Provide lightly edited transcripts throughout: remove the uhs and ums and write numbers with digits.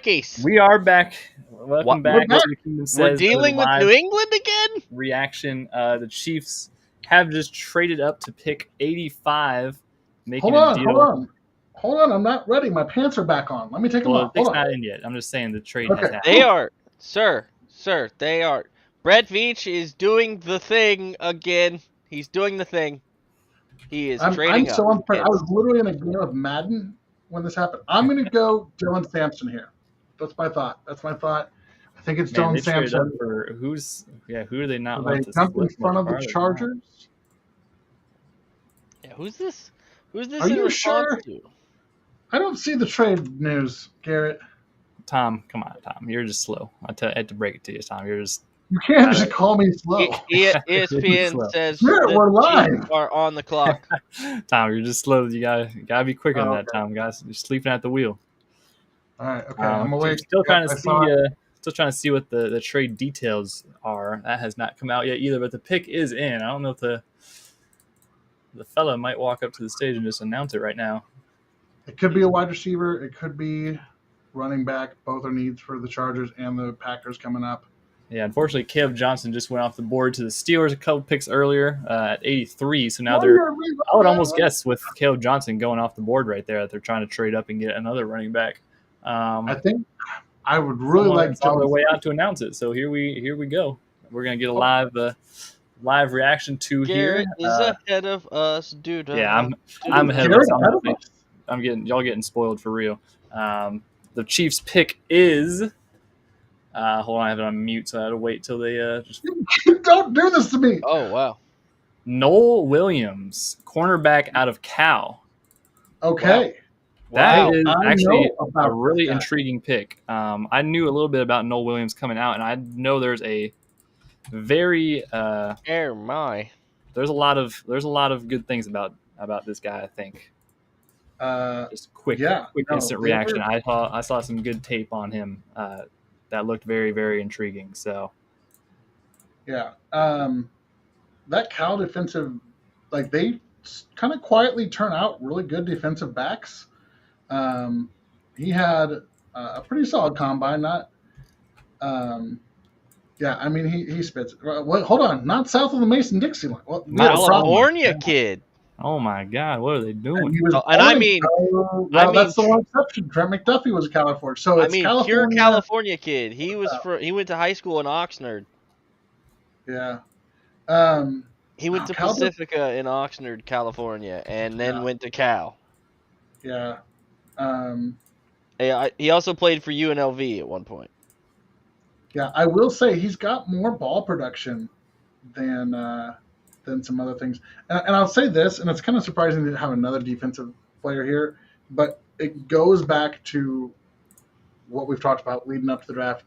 Case. We are back. Welcome back. We're, As McKinnon says, we're dealing with live New England again? reaction. The Chiefs have just traded up to pick 85, making Hold a deal. Hold on. I'm not ready. My pants are back on. Let me take them Well, off. the Hold pick's on. not in yet. I'm just saying the trade has happened. They are. Sir, they are. Brett Veach is doing the thing again. He's doing the thing. He is trading up. I was literally in a game of Madden when this happened. I'm going to go Dylan Sampson here. That's my thought. I think it's Dylan Sampson. Who do they not want to jump in front of the Chargers? Yeah, who's this? Are you sure? I don't see the trade news, Garrett. Tom, come on, Tom. You're just slow. I had to break it to you, Tom. You can't just call me slow. ESPN says we're live. Are on the clock. Tom, you're just slow. You gotta be quicker than that, Tom. Guys, you're sleeping at the wheel. All right, okay. I'm awake. Still trying to see what the trade details are. That has not come out yet either. But the pick is in. I don't know if the fella might walk up to the stage and just announce it right now. It could be a wide receiver. It could be running back. Both are needs for the Chargers and the Packers coming up. Yeah, unfortunately, Caleb Johnson just went off the board to the Steelers a couple picks earlier at 83. So now I would almost guess with Caleb Johnson going off the board right there that they're trying to trade up and get another running back. I think I would really like to on their way out to announce it. So here we go. We're gonna get a live reaction to Garrett here. Is ahead of us, dude. Yeah, I'm ahead of us. I'm getting spoiled for real. The Chiefs pick is. Hold on, I have it on mute, so I had to wait till they just. Don't do this to me. Oh wow. Noel Williams, cornerback out of Cal. Okay. That is actually a really intriguing pick. I knew a little bit about Noel Williams coming out, and I know there's a very there's a lot of good things about this guy. I think. Just quick instant reaction. I saw some good tape on him that looked very, very intriguing. So. Yeah, that Cal defensive, they kind of quietly turn out really good defensive backs. He had a pretty solid combine. He spits. Hold on, not south of the Mason-Dixie line. California kid. Oh my God, what are they doing? That's the one exception. Trent McDuffie was California, so it's California. Pure California kid. He was he went to high school in Oxnard. Yeah. He went to Pacifica in Oxnard, California, and then went to Cal. Yeah. He also played for UNLV at one point. Yeah, I will say he's got more ball production than some other things. And I'll say this, and it's kind of surprising to have another defensive player here, but it goes back to what we've talked about leading up to the draft.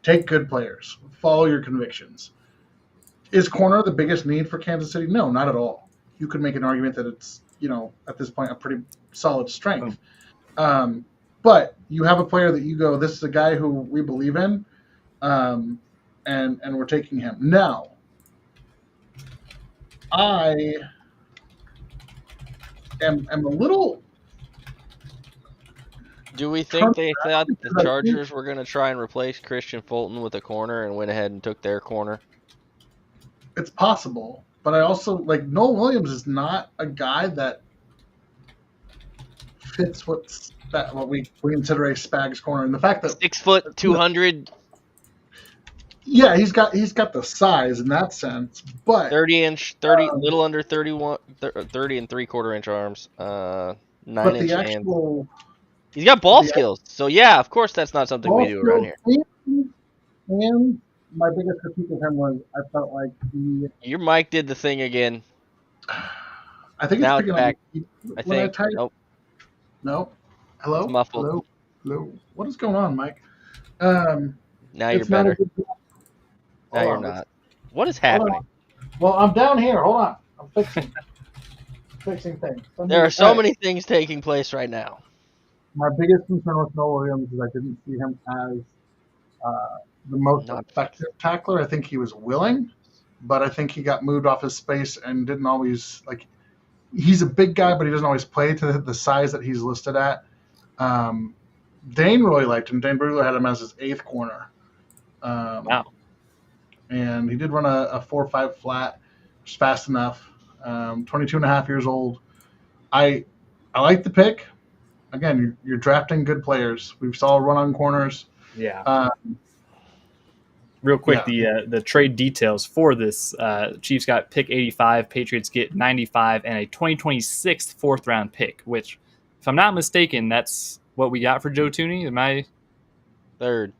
Take good players. Follow your convictions. Is corner the biggest need for Kansas City? No, not at all. You could make an argument that it's, at this point, a pretty solid strength. But you have a player that you go, this is a guy who we believe in, and we're taking him. Now, I am a little... Do we think they thought the Chargers were going to try and replace Christian Fulton with a corner and went ahead and took their corner? It's possible, but I also Noel Williams is not a guy that fits what we consider a Spags corner, and the fact that 6 foot 200. Yeah, he's got the size in that sense, but 30 little under 31, 30 and 3/4 inch arms, 9-inch hands. He's got ball skills, so yeah, of course that's not something we do around here. And my biggest critique of him was I felt like your mic did the thing again. I think now it's picking back. up. Nope. No. Hello. It's muffled. Hello. What is going on, Mike? Now you're better. Now you're not. What is happening? Well, I'm down here. Hold on. I'm fixing things. There are so many things taking place right now. My biggest concern with Noel Williams is I didn't see him as the most effective tackler. I think he was willing, but I think he got moved off his space and didn't always he's a big guy, but he doesn't always play to the size that he's listed at. Dane really liked him. Dane Brugler had him as his 8th corner. Wow. And he did run a 4.5 flat, which is fast enough. 22 and a half years old. I like the pick. Again, you're drafting good players. We saw a run on corners. Yeah. Real quick, the trade details for this. Chiefs got pick 85, Patriots get 95, and a 2026 4th-round pick, which, if I'm not mistaken, that's what we got for Joe Thuney. Am I? Third.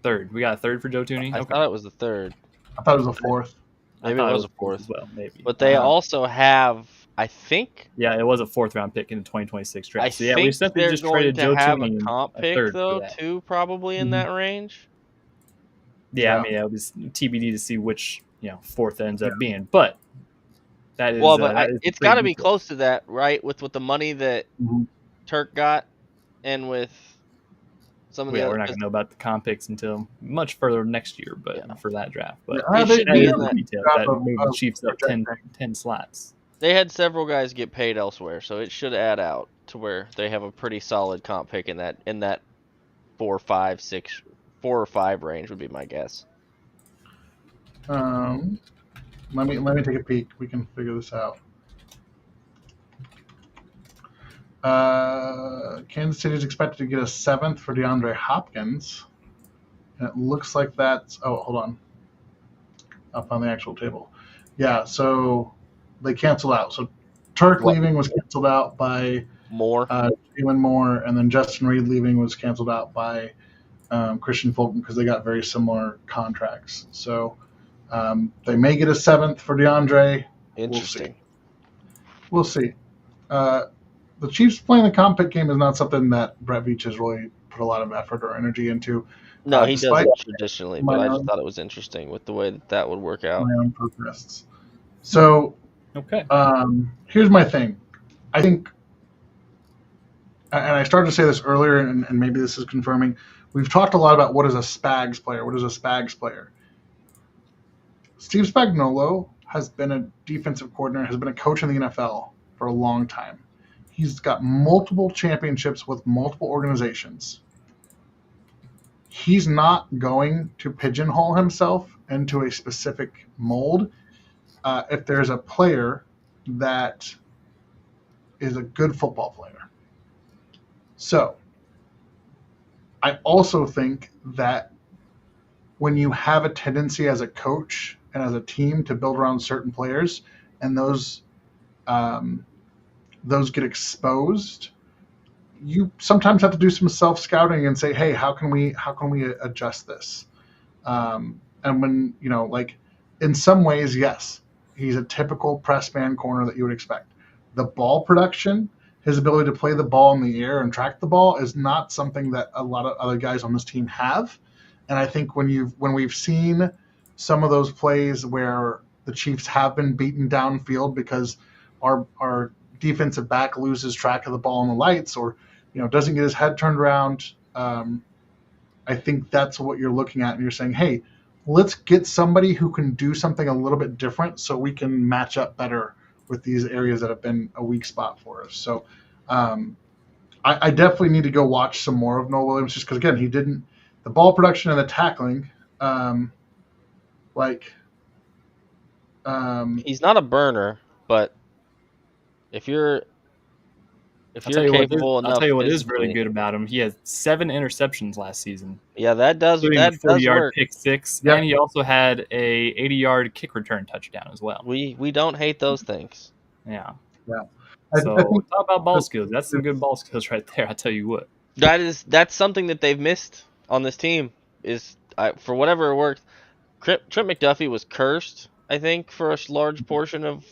We got a 3rd for Joe Thuney? I thought it was the 3rd. I thought it was a 4th. Maybe it was a 4th. As well, maybe. But they also have, I think... Yeah, it was a 4th-round pick in the 2026 draft. I think we essentially just traded Joe Thuney a comp pick, though, too, probably in that range. Yeah, I mean, it was TBD to see which 4th ends up being, but that is. But it's got to be close to that, right? With the money that Turk got, and with some of the. We're not going to know about the comp picks until much further next year, but for that draft, but it should be in the detail that moved the Chiefs up 10 slots. They had several guys get paid elsewhere, so it should add out to where they have a pretty solid comp pick in that 4, 5, 6. 4 or 5 range would be my guess. Let me take a peek. We can figure this out. Kansas City is expected to get a 7th for DeAndre Hopkins. And it looks like that's... Oh, hold on. Up on the actual table. Yeah, so they canceled out. So Turk leaving was canceled out by Moore. Jalen Moore, and then Justin Reed leaving was canceled out by Christian Fulton because they got very similar contracts. So they may get a 7th for DeAndre. Interesting. We'll see. The Chiefs playing the comp pick game is not something that Brett Veach has really put a lot of effort or energy into. No, he doesn't traditionally, but I just thought it was interesting with the way that would work out. My own protests. So, okay. Here's my thing. I think, and I started to say this earlier, and maybe this is confirming, we've talked a lot about what is a Spags player. What is a Spags player? Steve Spagnuolo has been a defensive coordinator, has been a coach in the NFL for a long time. He's got multiple championships with multiple organizations. He's not going to pigeonhole himself into a specific mold. If there's a player that is a good football player. So, I also think that when you have a tendency as a coach and as a team to build around certain players, and those get exposed, you sometimes have to do some self-scouting and say, hey, how can we adjust this? And when, in some ways, yes, he's a typical press man corner that you would expect. The ball production, his ability to play the ball in the air and track the ball is not something that a lot of other guys on this team have. And I think when we've seen some of those plays where the Chiefs have been beaten downfield because our defensive back loses track of the ball in the lights or doesn't get his head turned around, I think that's what you're looking at, and you're saying, hey, let's get somebody who can do something a little bit different so we can match up better with these areas that have been a weak spot for us. So I definitely need to go watch some more of Noah Williams just because, again, he didn't – the ball production and the tackling, he's not a burner, but if you're capable enough, I'll tell you what is really good about him. He had 7 interceptions last season. Yeah, that does 40-yard work. Pick 6, and he also had a 80-yard kick return touchdown as well. We don't hate those things. Yeah. So talk about ball skills. That's some good ball skills right there. I tell you what. That's something that they've missed on this team. For whatever it worked, Trent McDuffie was cursed, I think, for a large portion of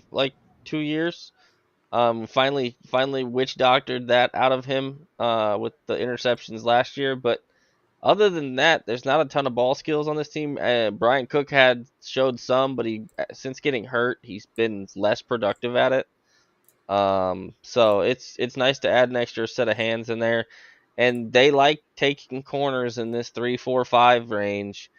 2 years. Finally witch doctored that out of him with the interceptions last year. But other than that, there's not a ton of ball skills on this team. Brian Cook showed some, but since getting hurt, he's been less productive at it. So it's nice to add an extra set of hands in there. And they like taking corners in this 3, 4, 5 range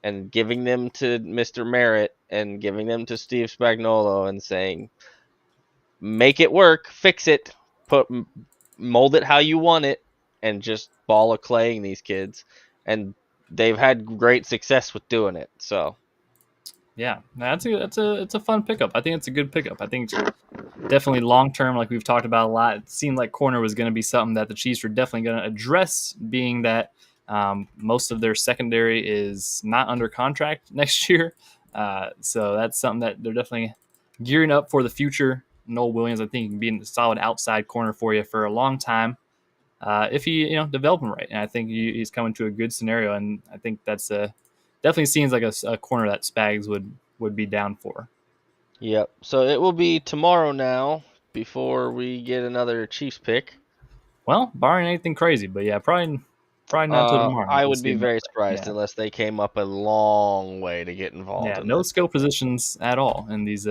and giving them to Mr. Merritt and giving them to Steve Spagnuolo and saying, make it work, fix it, mold it how you want it, and just ball of claying these kids, and they've had great success with doing it. So yeah, it's a fun pickup. I think it's a good pickup. I think it's definitely long term, like we've talked about a lot. It seemed like corner was going to be something that the Chiefs were definitely going to address, being that most of their secondary is not under contract next year. So that's something that they're definitely gearing up for the future. Noel Williams, I think, can be a solid outside corner for you for a long time if he develop him right. And I think he's coming to a good scenario, and I think that's definitely seems like a corner that Spags would be down for. Yep. So it will be tomorrow now before we get another Chiefs pick. Well, barring anything crazy, but yeah, probably not till tomorrow. I would be very surprised unless they came up a long way to get involved. Yeah, no skill positions at all in these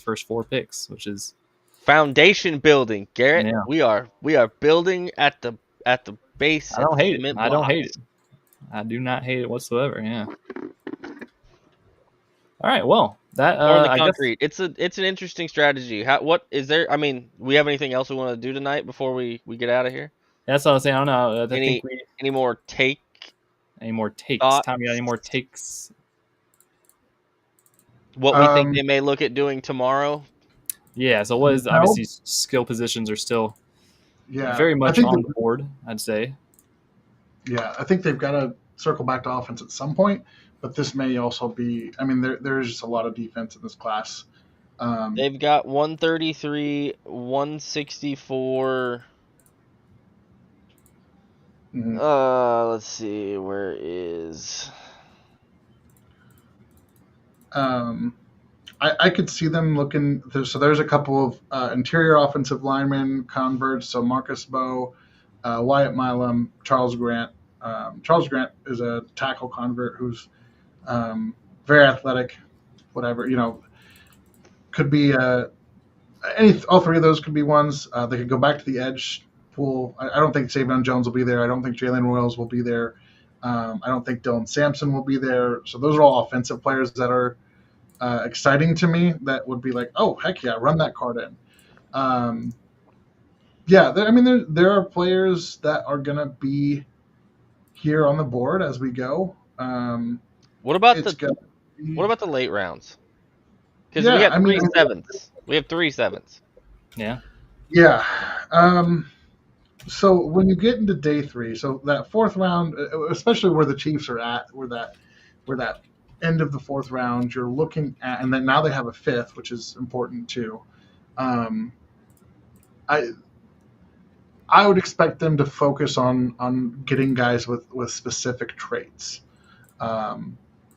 first 4 picks, which is foundation building, Garrett. Yeah. We are building at the base. I don't hate it. I don't hate it. I do not hate it whatsoever. Yeah. All right. Well, that the concrete. It's an interesting strategy. What is there? I mean, we have anything else we want to do tonight before we get out of here? That's what I was saying. I don't know. Any more takes? Any more takes? Tom, you got any more takes? What we think they may look at doing tomorrow? Yeah. So what is obviously skill positions are still very much on the board, I'd say. Yeah, I think they've got to circle back to offense at some point. But this may also be – I mean, there's just a lot of defense in this class. They've got 133, 164. Mm-hmm. Let's see. Where is – I could see them looking – so there's a couple of interior offensive linemen converts. So Marcus Bowe, Wyatt Milam, Charles Grant. Charles Grant is a tackle convert who's – very athletic, whatever, could be all 3 of those could be ones. They could go back to the edge pool. I don't think Savion Jones will be there. I don't think Jalen Royals will be there. I don't think Dylan Sampson will be there. So those are all offensive players that are exciting to me. That would be like, oh heck yeah, run that card in. There are players that are gonna be here on the board as we go. What about the late rounds? Because we have 3 7s. We have 3 7s. Yeah. Yeah. So when you get into day 3, so that 4th round, especially where the Chiefs are at, where that end of the 4th round, you're looking at, and then now they have a 5th, which is important too. I would expect them to focus on getting guys with specific traits.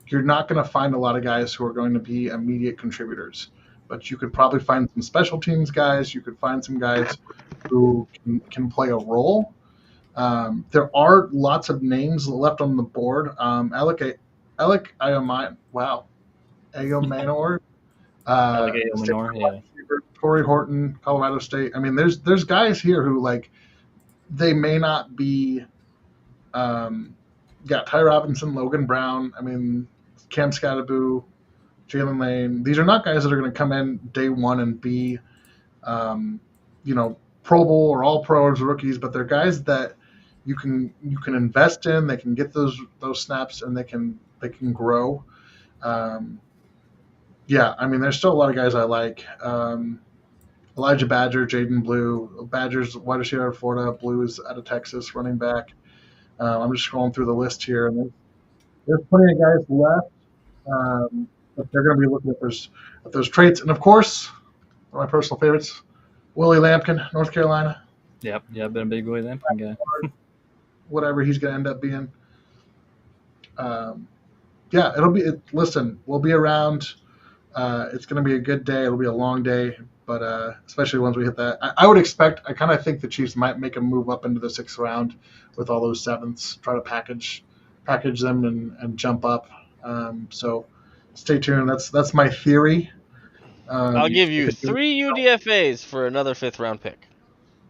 You're not going to find a lot of guys who are going to be immediate contributors, but you could probably find some special teams guys. You could find some guys who can play a role. There are lots of names left on the board. Alec Ayomanor. Wow. Ayomanor. Torrey Horton, Colorado State. I mean, there's guys here who, they may not be Ty Robinson, Logan Brown, Cam Scattaboo, Jalen Lane. These are not guys that are going to come in day 1 and be, Pro Bowl or All Pro as rookies, but they're guys that you can invest in. They can get those snaps and they can grow. There's still a lot of guys I like. Elijah Badger, Jaden Blue. Badger's wide receiver out of Florida. Blue is out of Texas, running back. I'm just scrolling through the list here, and there's plenty of guys left. But they're going to be looking at those traits. And, of course, one of my personal favorites, Willie Lampkin, North Carolina. Yep, I've been a big Willie Lampkin guy. Whatever he's going to end up being. Listen, we'll be around. It's going to be a good day. It'll be a long day, but especially once we hit that. I would expect, I kind of think the Chiefs might make a move up into the 6th round with all those 7ths, try to package them and jump up. So stay tuned. That's my theory. I'll give you 3 UDFAs for another 5th round pick.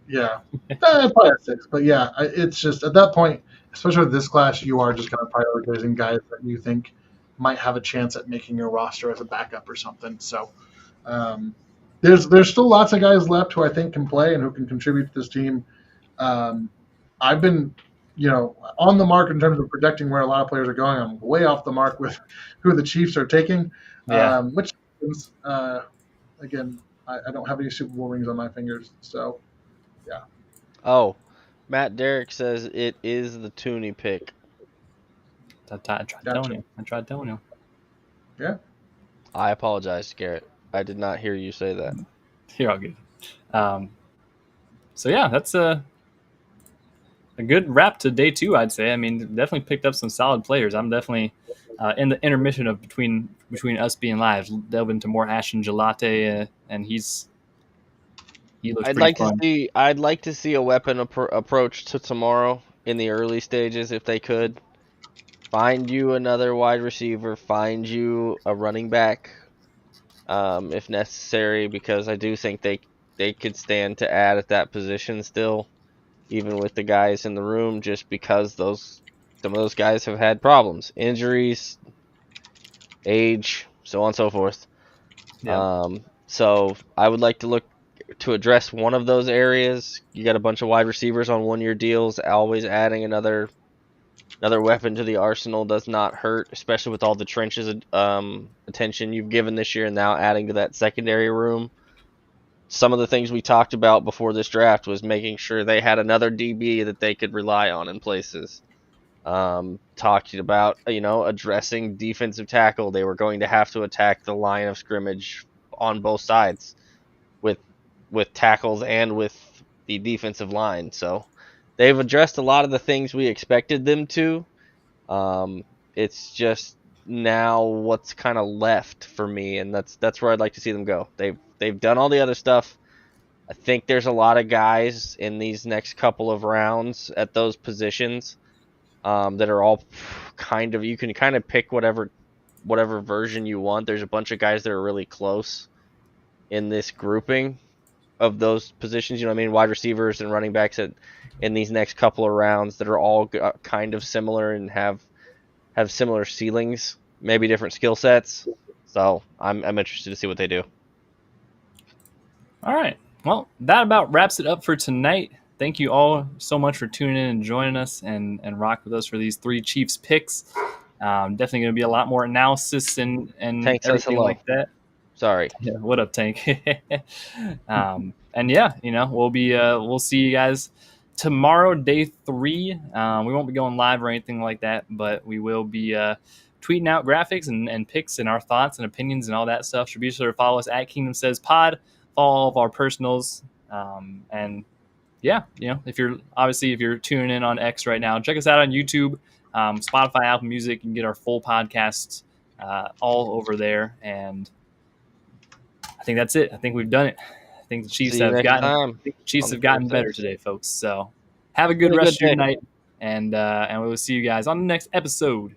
Yeah, probably a 6. But yeah, it's just at that point, especially with this class, you are just kind of prioritizing guys that you think might have a chance at making your roster as a backup or something. So there's still lots of guys left who I think can play and who can contribute to this team. I've been, on the mark in terms of predicting where a lot of players are going. I'm way off the mark with who the Chiefs are taking. Yeah. Which again, I don't have any Super Bowl rings on my fingers, so yeah. Oh, Matt Derrick says it is the Tooney pick. I tried telling you. Yeah. I apologize, Garrett. I did not hear you say that. You're all good. So yeah, that's a good wrap to day 2, I'd say. I mean, definitely picked up some solid players. I'm definitely in the intermission of between us being live, delve into more Ashton Gelate, and he looks pretty fun. I'd like to see a weapon approach to tomorrow in the early stages if they could. Find you another wide receiver, find you a running back, if necessary, because I do think they could stand to add at that position still, even with the guys in the room, just because some of those guys have had problems, injuries, age, so on and so forth. Yeah. So I would like to look to address one of those areas. You got a bunch of wide receivers on 1-year deals. Always adding another weapon to the arsenal does not hurt, especially with all the trenches attention you've given this year, and now adding to that secondary room. Some of the things we talked about before this draft was making sure they had another DB that they could rely on in places. Talking about, addressing defensive tackle. They were going to have to attack the line of scrimmage on both sides with tackles and with the defensive line. So they've addressed a lot of the things we expected them to. It's just now what's kind of left for me, and that's where I'd like to see them go. They've done all the other stuff. I think there's a lot of guys in these next couple of rounds at those positions that are all you can kind of pick whatever version you want. There's a bunch of guys that are really close in this grouping of those positions, wide receivers and running backs in these next couple of rounds that are all kind of similar and have similar ceilings, maybe different skill sets. So I'm interested to see what they do. All right. Well, that about wraps it up for tonight. Thank you all so much for tuning in and joining us and rock with us for these 3 Chiefs picks. Definitely going to be a lot more analysis and everything like that. Sorry. Yeah, what up, Tank? And yeah, we'll see you guys tomorrow, day 3. We won't be going live or anything like that, but we will be tweeting out graphics and picks and our thoughts and opinions and all that stuff. So be sure to follow us at Kingdom Says Pod, follow all of our personals, and yeah, if you're tuning in on X right now, check us out on YouTube, Spotify, Apple Music. You can get our full podcasts all over there, and I think that's it. I think we've done it. I think the Chiefs have gotten better today, folks. So have a good rest of your night, and we will see you guys on the next episode.